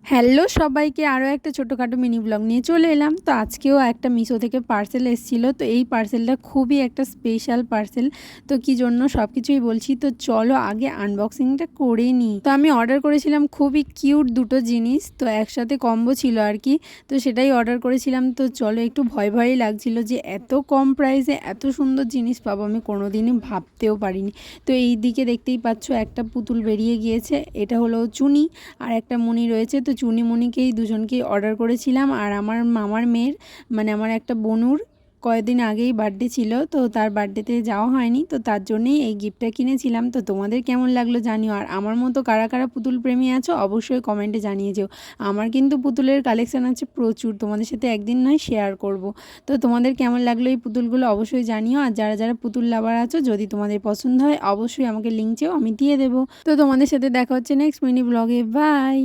Hello সবাইকে, আরও একটা ছোটোখাটো মিনি ব্লগ নিয়ে চলে এলাম। তো আজকেও একটা মিশো থেকে পার্সেল এসেছিলো। তো এই পার্সেলটা খুবই একটা স্পেশাল পার্সেল। তো কী জন্য সব কিছুই বলছি, তো চলো আগে আনবক্সিংটা করে নিই। তো আমি অর্ডার করেছিলাম খুবই কিউট দুটো জিনিস, তো একসাথে কম্বো ছিল আর কি। তো সেটাই অর্ডার করেছিলাম। তো চলো, একটু ভয় ভয়ই লাগছিল যে এত কম প্রাইসে এত সুন্দর জিনিস পাবো, আমি কোনোদিনই ভাবতেও পারিনি। তো এই দিকে দেখতেই পাচ্ছ একটা পুতুল বেরিয়ে গিয়েছে, এটা হলো চুনি, আর একটা মণি রয়েছে। তো চুনিমণিকেই দুজনকেই অর্ডার করেছিলাম। আর আমার মামার মেয়ের মানে আমার একটা বোনুর কয়েকদিন আগেই বার্থডে ছিল, তো তার বার্থডেতে যাওয়া হয়নি, তো তার জন্যেই এই গিফটটা কিনেছিলাম। তো তোমাদের কেমন লাগলো জানিও। আর আমার মতো কারা কারা পুতুল প্রেমী আছো অবশ্যই কমেন্টে জানিয়ে যেও। আমার কিন্তু পুতুলের কালেকশান আছে প্রচুর, তোমাদের সাথে একদিন নয় শেয়ার করব। তো তোমাদের কেমন লাগলো এই পুতুলগুলো অবশ্যই জানিও। আর যারা যারা পুতুল লাভার আছো, যদি তোমাদের পছন্দ হয় অবশ্যই আমাকে লিঙ্ক চেও, আমি দিয়ে দেবো। তো তোমাদের সাথে দেখা হচ্ছে নেক্সট মিনি ব্লগে। বাই।